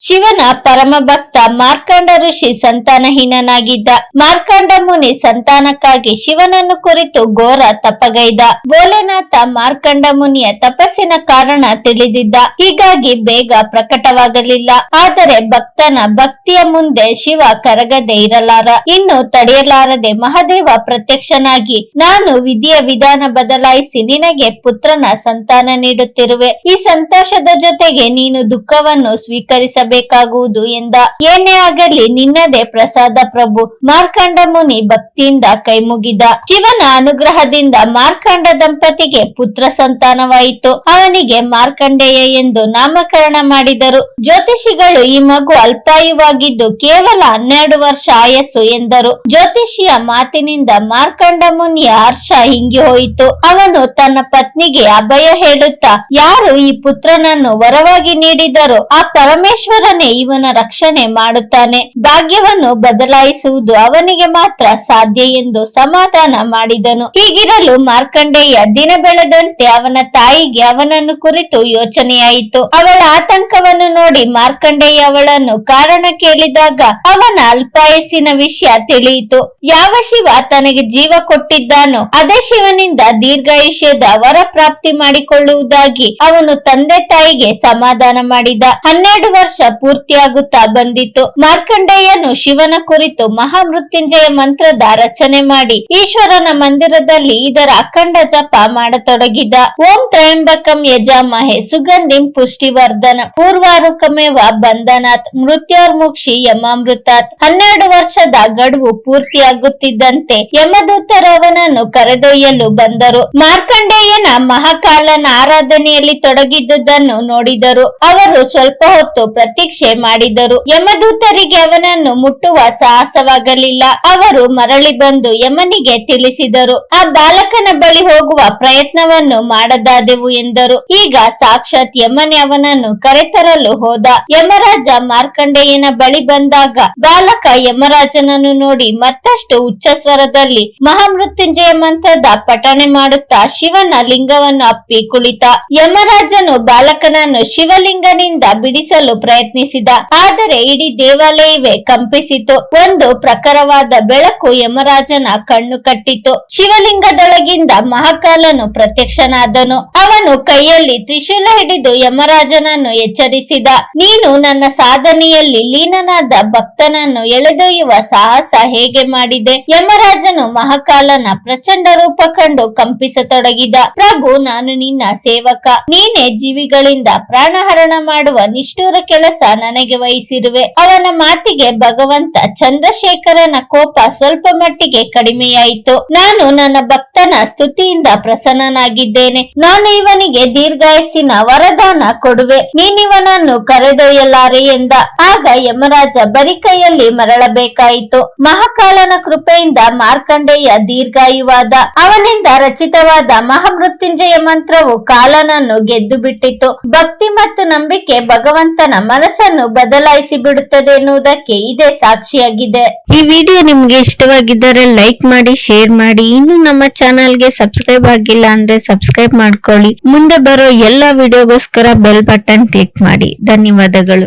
ಶಿವನ ಪರಮ ಭಕ್ತ ಮಾರ್ಕಂಡ ಋಷಿ ಸಂತಾನಹೀನನಾಗಿದ್ದ. ಮಾರ್ಕಂಡ ಮುನಿ ಸಂತಾನಕ್ಕಾಗಿ ಶಿವನನ್ನು ಕುರಿತು ಘೋರ ತಪಗೈದ. ಭೋಲೆನಾಥ ಮಾರ್ಕಂಡ ಮುನಿಯ ತಪಸ್ಸಿನ ಕಾರಣ ತಿಳಿದಿದ್ದ. ಹೀಗಾಗಿ ಬೇಗ ಪ್ರಕಟವಾಗಲಿಲ್ಲ. ಆದರೆ ಭಕ್ತನ ಭಕ್ತಿಯ ಮುಂದೆ ಶಿವ ಕರಗದೆ ಇರಲಾರ. ಇನ್ನು ತಡೆಯಲಾರದೆ ಮಹಾದೇವ ಪ್ರತ್ಯಕ್ಷನಾಗಿ, ನಾನು ವಿಧಿಯ ವಿಧಾನ ಬದಲಾಯಿಸಿ ನಿನಗೆ ಪುತ್ರನ ಸಂತಾನ ನೀಡುತ್ತಿರುವೆ. ಈ ಸಂತೋಷದ ಜೊತೆಗೆ ನೀನು ದುಃಖವನ್ನು ಸ್ವೀಕರಿಸಬೇಕಾಗುವುದು ಎಂದ. ಏನೇ ಆಗಲಿ ನಿನ್ನದೇ ಪ್ರಸಾದ ಪ್ರಭು. ಮಾರ್ಕಂಡ ಮುನಿ ಭಕ್ತಿಯಿಂದ ಕೈಮುಗಿದ. ಶಿವನ ಅನುಗ್ರಹದಿಂದ ಮಾರ್ಕಂಡ ದಂಪತಿಗೆ ಪುತ್ರ ಸಂತಾನವಾಯಿತು. ಅವನಿಗೆ ಮಾರ್ಕಂಡೇಯ ಎಂದು ನಾಮಕರಣ ಮಾಡಿದರು. ಜ್ಯೋತಿಷಿಗಳು ಈ ಮಗು ಅಲ್ಪಾಯುವಾಗಿದ್ದು ಕೇವಲ 12 ವರ್ಷ ಆಯಸ್ಸು ಎಂದರು. ಜ್ಯೋತಿಷಿಯ ಮಾತಿನಿಂದ ಮಾರ್ಕಂಡ ಮುನಿಯ ಹರ್ಷ ಹಿಂಗಿ ಹೋಯಿತು. ಅವನು ತನ್ನ ಪತ್ನಿಗೆ ಅಭಯ ಹೇಳುತ್ತಾ, ಯಾರು ಈ ಪುತ್ರನನ್ನು ವರವಾಗಿ ನೀಡಿದರೋ ಆ ಪರಮೇಶ್ವರನೇ ಇವನ ರಕ್ಷಣೆ ಮಾಡುತ್ತಾನೆ. ಭಾಗ್ಯವನ್ನು ಬದಲಾಯಿಸುವುದು ಅವನಿಗೆ ಮಾತ್ರ ಸಾಧ್ಯ ಎಂದು ಸಮಾಧಾನ ಮಾಡಿದನು. ಹೀಗಿರಲು ಮಾರ್ಕಂಡೇಯ ದಿನ ಬೆಳೆದಂತೆ ಅವನ ತಾಯಿಗೆ ಅವನನ್ನು ಕುರಿತು ಯೋಚನೆಯಾಯಿತು. ಅವಳ ಆತಂಕವನ್ನು ನೋಡಿ ಮಾರ್ಕಂಡೇಯ ಅವಳನ್ನು ಕಾರಣ ಕೇಳಿದಾಗ ಅವನ ಅಲ್ಪಾಯಸ್ಸಿನ ವಿಷಯ ತಿಳಿಯಿತು. ಯಾವ ಶಿವ ತನಗೆ ಜೀವ ಕೊಟ್ಟಿದ್ದಾನೋ ಅದೇ ಶಿವನಿಂದ ದೀರ್ಘಾಯುಷ್ಯದ ವರ ಪ್ರಾಪ್ತಿ ಮಾಡಿಕೊಳ್ಳುವುದಾಗಿ ಅವನು ತಂದೆ ತಾಯಿಗೆ ಸಮಾಧಾನ ಮಾಡಿದ. 12 ವರ್ಷ ಪೂರ್ತಿಯಾಗುತ್ತಾ ಬಂದಿತು. ಮಾರ್ಕಂಡೇಯನು ಶಿವನ ಕುರಿತು ಮಹಾಮೃತ್ಯುಂಜಯ ಮಂತ್ರದ ರಚನೆ ಮಾಡಿ ಈಶ್ವರನ ಮಂದಿರದಲ್ಲಿ ಇದರ ಅಖಂಡ ಜಪ ಮಾಡತೊಡಗಿದ. ಓಂ ತ್ರಯಂಬಕಂ ಯಜಾಮಹೆ ಸುಗಂಧಿಂ ಪುಷ್ಟಿವರ್ಧನ ಪೂರ್ವಾರುಕಮೇವ ಬಂಧನಾತ್ ಮೃತ್ಯೋರ್ಮುಕ್ಷಿ ಯಮಾಮೃತಾತ್. 12 ವರ್ಷದ ಗಡುವು ಪೂರ್ತಿಯಾಗುತ್ತಿದ್ದಂತೆ ಯಮದೂತರು ಅವನನ್ನು ಕರೆದೊಯ್ಯಲು ಬಂದರು. ಮಾರ್ಕಂಡೇಯನ ಮಹಾಕಾಲನ ಆರಾಧನೆಯಲ್ಲಿ ತೊಡಗಿದ್ದುದನ್ನು ನೋಡಿದರು. ಅವರು ಸ್ವಲ್ಪ ಹೊತ್ತು ಪ್ರತೀಕ್ಷೆ ಮಾಡಿದರು. ಯಮದೂತರಿಗೆ ಅವನನ್ನು ಮುಟ್ಟುವ ಸಾಹಸವಾಗಲಿಲ್ಲ. ಅವರು ಮರಳಿ ಬಂದು ಯಮನಿಗೆ ತಿಳಿಸಿದರು. ಆ ಬಾಲಕನ ಬಳಿ ಹೋಗುವ ಪ್ರಯತ್ನವನ್ನು ಮಾಡದಾದೆವು ಎಂದರು. ಈಗ ಸಾಕ್ಷಾತ್ ಯಮನೆ ಅವನನ್ನು ಕರೆತರಲು ಹೋದ. ಯಮರಾಜ ಮಾರ್ಕಂಡೇಯನ ಬಳಿ ಬಂದಾಗ ಬಾಲಕ ಯಮರಾಜನನ್ನು ನೋಡಿ ಮತ್ತಷ್ಟು ಉಚ್ಚ ಸ್ವರದಲ್ಲಿ ಮಹಾಮೃತ್ಯುಂಜಯ ಮಂತ್ರದ ಪಠಣೆ ಮಾಡುತ್ತಾ ಶಿವನ ಲಿಂಗವನ್ನು ಅಪ್ಪಿ ಕುಳಿತ. ಯಮರಾಜನು ಬಾಲಕನನ್ನು ಶಿವಲಿಂಗನಿಂದ ಬಿಡಿಸಲು ಪ್ರಯತ್ನಿಸಿದ. ಆದರೆ ಇಡೀ ದೇವಾಲಯವೇ ಕಂಪಿಸಿತು. ಒಂದು ಪ್ರಖರವಾದ ಬೆಳಕು ಯಮರಾಜನ ಕಣ್ಣು ಕಟ್ಟಿತು. ಶಿವಲಿಂಗದೊಳಗಿಂದ ಮಹಾಕಾಲನು ಪ್ರತ್ಯಕ್ಷನಾದನು. ಅವನು ಕೈಯಲ್ಲಿ ತ್ರಿಶೂಲ ಹಿಡಿದು ಯಮರಾಜನನ್ನು ಎಚ್ಚರಿಸಿದ. ನೀನು ನನ್ನ ಸಾಧನೆಯಲ್ಲಿ ಲೀನನಾದ ಭಕ್ತನನ್ನು ಎಳೆದೊಯ್ಯುವ ಸಾಹಸ ಹೇಗೆ ಮಾಡಿದೆ? ಯಮರಾಜನು ಮಹಾಕಾಲನ ಪ್ರಚಂಡ ರೂಪ ಕಂಡು ಕಂಪಿಸತೊಡಗಿದ. ಪ್ರಭು, ನಾನು ನಿನ್ನ ಸೇವಕ. ನೀನೇ ಜೀವಿಗಳಿಂದ ಪ್ರಾಣಹರಣ ಮಾಡುವ ನಿಷ್ಠೂರ ಕೆಲಸ ನನಗೆ ವಹಿಸಿರುವೆ. ಅವನ ಮಾತಿಗೆ ಭಗವಂತ ಚಂದ್ರಶೇಖರನ ಕೋಪ ಸ್ವಲ್ಪ ಮಟ್ಟಿಗೆ ಕಡಿಮೆಯಾಯಿತು. ನಾನು ನನ್ನ ಭಕ್ತನ ಸ್ತುತಿಯಿಂದ ಪ್ರಸನ್ನನಾಗಿದ್ದೇನೆ. ನಾನು ಇವನಿಗೆ ದೀರ್ಘಾಯಸ್ಸಿನ ವರದಾನ ಕೊಡುವೆ. ನೀನಿವನನ್ನು ಕರೆದೊಯ್ಯಲಾರೆ ಎಂದ. ಆಗ ಯಮರಾಜ ಬರಿ ಕೈಯಲ್ಲಿ ಮರಳಬೇಕಾಯಿತು. ಮಹಾಕಾಲನ ಕೃಪೆಯಿಂದ ಮಾರ್ಕಂಡೇಯ ದೀರ್ಘಾಯುವಾದ. ಅವನಿಂದ ರಚಿತವಾದ ಮಹಾಮೃತ್ಯುಂಜಯ ಮಂತ್ರವು ಕಾಲನನ್ನು ಗೆದ್ದು ಬಿಟ್ಟಿತು. ಭಕ್ತಿ ಮತ್ತು ನಂಬಿಕೆ ಭಗವಂತನ ಮನಸ್ಸನ್ನು ಬದಲಾಯಿಸಿ ಬಿಡುತ್ತದೆ ಎನ್ನುವುದಕ್ಕೆ ಇದೇ ಸಾಕ್ಷಿಯಾಗಿದೆ. ಈ ವಿಡಿಯೋ ನಿಮ್ಗೆ ಇಷ್ಟವಾಗಿದ್ದರೆ ಲೈಕ್ ಮಾಡಿ, ಶೇರ್ ಮಾಡಿ. ಇನ್ನು ನಮ್ಮ ಚಾನೆಲ್ಗೆ ಸಬ್ಸ್ಕ್ರೈಬ್ ಆಗಿಲ್ಲ ಅಂದ್ರೆ ಸಬ್ಸ್ಕ್ರೈಬ್ ಮಾಡ್ಕೊಳ್ಳಿ. ಮುಂದೆ ಬರೋ ಎಲ್ಲ ವಿಡಿಯೋಗೋಸ್ಕರ ಬೆಲ್ ಬಟನ್ ಕ್ಲಿಕ್ ಮಾಡಿ. ಧನ್ಯವಾದಗಳು.